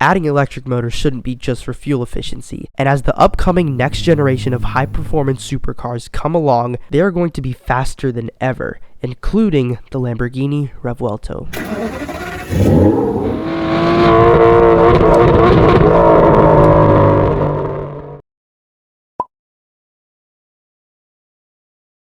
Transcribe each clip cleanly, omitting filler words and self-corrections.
adding electric motors shouldn't be just for fuel efficiency. And as the upcoming next generation of high-performance supercars come along, they are going to be faster than ever, including the Lamborghini Revuelto.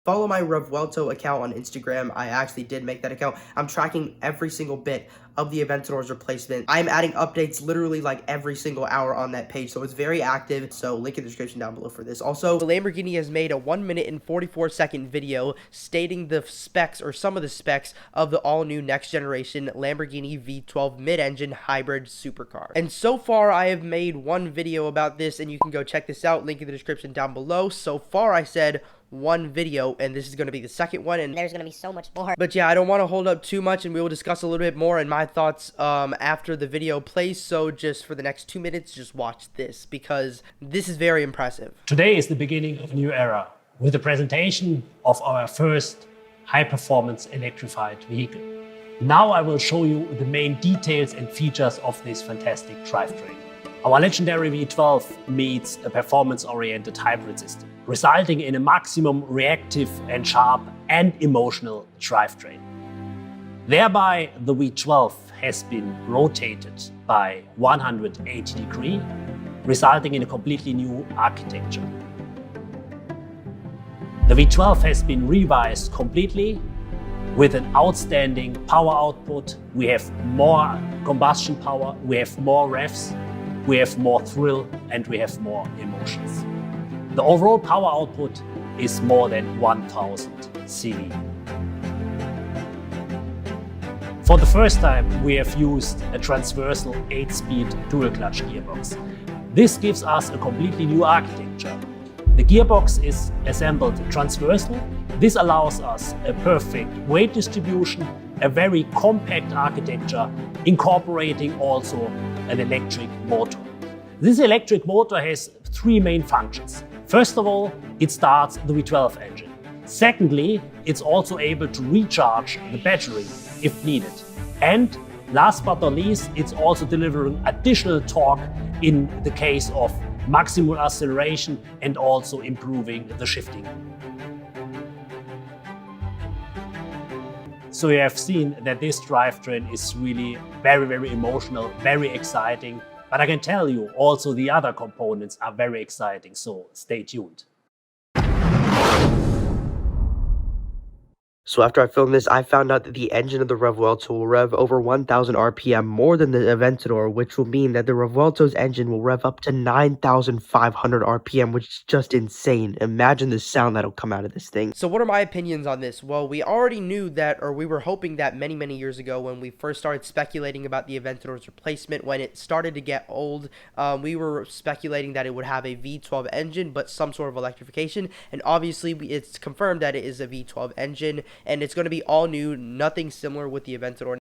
Follow my Revuelto account on Instagram. I actually did make that account. I'm tracking every single bit of the Aventador's replacement. I'm adding updates literally like every single hour on that page, so it's very active. So link in the description down below for this. Also, the Lamborghini has made a 1 minute and 44-second video stating the specs, or some of the specs, of the all-new next generation Lamborghini V12 mid-engine hybrid supercar. And so far, I have made one video about this, and you can go check this out. Link in the description down below. So far, I said one video, and this is going to be the second one, and there's going to be so much more. But yeah, I don't want to hold up too much, and we will discuss a little bit more in my thoughts after the video plays. So just for the next 2 minutes, just watch this, because this is very impressive. Today is the beginning of a new era with the presentation of our first high-performance electrified vehicle. Now I will show you the main details and features of this fantastic drivetrain. Our legendary V12 meets a performance-oriented hybrid system, resulting in a maximum reactive and sharp and emotional drivetrain. Thereby, the V12 has been rotated by 180 degrees, resulting in a completely new architecture. The V12 has been revised completely with an outstanding power output. We have more combustion power, we have more revs, we have more thrill, and we have more emotions. The overall power output is more than 1000 CV. For the first time, we have used a transversal 8-speed dual-clutch gearbox. This gives us a completely new architecture. The gearbox is assembled transversal. This allows us a perfect weight distribution, a very compact architecture, incorporating also an electric motor. This electric motor has three main functions. First of all, it starts the V12 engine. Secondly, it's also able to recharge the battery if needed. And last but not least, it's also delivering additional torque in the case of maximum acceleration and also improving the shifting. So you have seen that this drivetrain is really very emotional, very exciting. But I can tell you also the other components are very exciting, so stay tuned. So after I filmed this, I found out that the engine of the Revuelto will rev over 1000 RPM more than the Aventador, which will mean that the Revuelto's engine will rev up to 9500 RPM, which is just insane. Imagine the sound that'll come out of this thing. So what are my opinions on this? Well, we already knew that, or we were hoping that many years ago when we first started speculating about the Aventador's replacement, when it started to get old, we were speculating that it would have a V12 engine, but some sort of electrification, and obviously it's confirmed that it is a V12 engine, and it's going to be all new, nothing similar with the Aventador.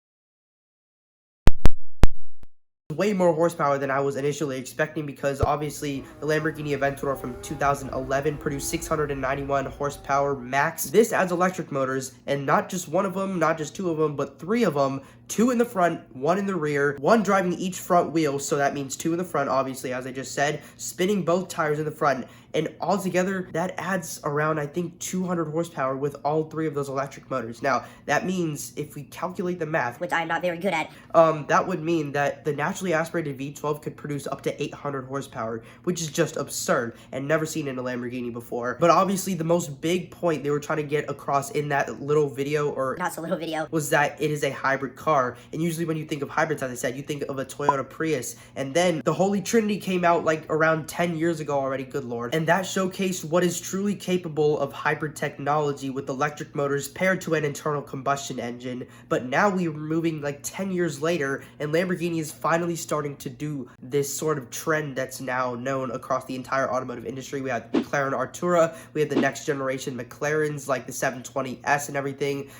Way more horsepower than I was initially expecting, because obviously the Lamborghini Aventador from 2011 produced 691 horsepower max. This adds electric motors, and not just one of them, not just two of them, but three of them. Two in the front, one in the rear, one driving each front wheel, so that means two in the front, obviously, as I just said, spinning both tires in the front, and altogether, that adds around, I think, 200 horsepower with all three of those electric motors. Now, that means, if we calculate the math, which I'm not very good at, that would mean that the naturally aspirated V12 could produce up to 800 horsepower, which is just absurd, and never seen in a Lamborghini before. But obviously, the most big point they were trying to get across in that little video, or not so little video, was that it is a hybrid car. And usually when you think of hybrids, as I said, you think of a Toyota Prius. And then the Holy Trinity came out like around 10 years ago already, good lord. And that showcased what is truly capable of hybrid technology with electric motors paired to an internal combustion engine. But now we're moving like 10 years later, and Lamborghini is finally starting to do this sort of trend that's now known across the entire automotive industry. We have McLaren Artura, we have the next generation McLarens like the 720S and everything.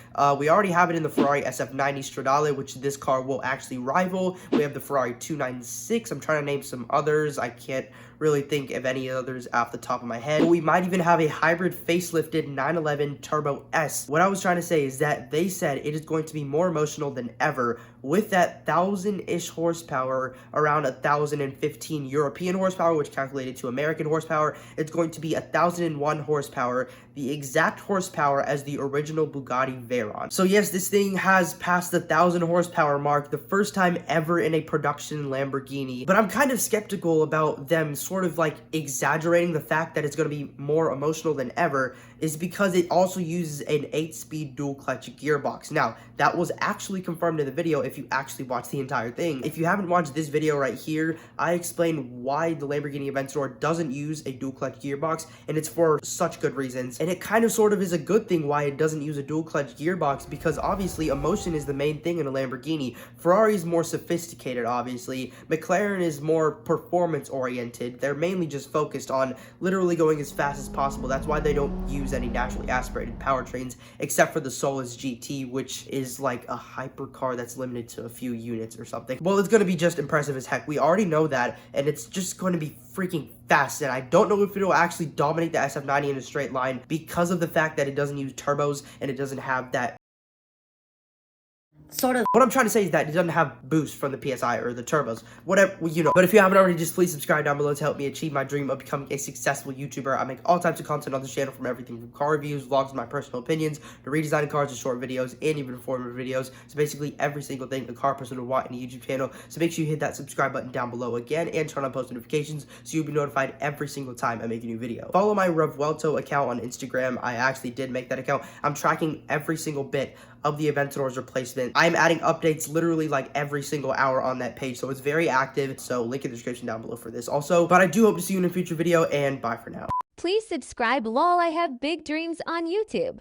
We already have it in the Ferrari SF90 Stradale, which this car will actually rival. We have the Ferrari 296. I'm trying to name some others. I can't really think of any others off the top of my head. But we might even have a hybrid facelifted 911 Turbo S. What I was trying to say is that they said it is going to be more emotional than ever with that 1,000-ish horsepower, around 1,015 European horsepower, which calculated to American horsepower, it's going to be 1,001 horsepower, the exact horsepower as the original Bugatti Veyron. So yes, this thing has passed the 1,000 horsepower mark, the first time ever in a production Lamborghini. But I'm kind of skeptical about them sort of like exaggerating the fact that it's going to be more emotional than ever, is because it also uses an 8-speed dual clutch gearbox. Now, that was actually confirmed in the video if you actually watch the entire thing. If you haven't watched this video right here, I explain why the Lamborghini Aventador doesn't use a dual clutch gearbox, and it's for such good reasons. And it kind of sort of is a good thing why it doesn't use a dual clutch gearbox, because obviously emotion is the main thing in a Lamborghini. Ferrari is more sophisticated, obviously. McLaren is more performance oriented. They're mainly just focused on literally going as fast as possible. That's why they don't use any naturally aspirated powertrains, except for the Solus GT, which is like a hypercar that's limited to a few units or something. Well, it's going to be just impressive as heck. We already know that, and it's just going to be freaking fast, and I don't know if it'll actually dominate the SF90 in a straight line because of the fact that it doesn't use turbos and it doesn't have that Sort of. What I'm trying to say is that it doesn't have boost from the PSI or the turbos, whatever, you know. But if you haven't already, just please subscribe down below to help me achieve my dream of becoming a successful YouTuber. I make all types of content on this channel, from everything from car reviews, vlogs, my personal opinions, to redesigning cars to short videos, and even informative videos. So basically every single thing a car person would want in a YouTube channel. So make sure you hit that subscribe button down below again, and turn on post notifications so you'll be notified every single time I make a new video. Follow my Revuelto account on Instagram. I actually did make that account. I'm tracking every single bit of the Aventador's replacement. I'm adding updates literally like every single hour on that page, so it's very active. So link in the description down below for this also. But I do hope to see you in a future video, and bye for now. Please subscribe. Lol, I have big dreams on YouTube.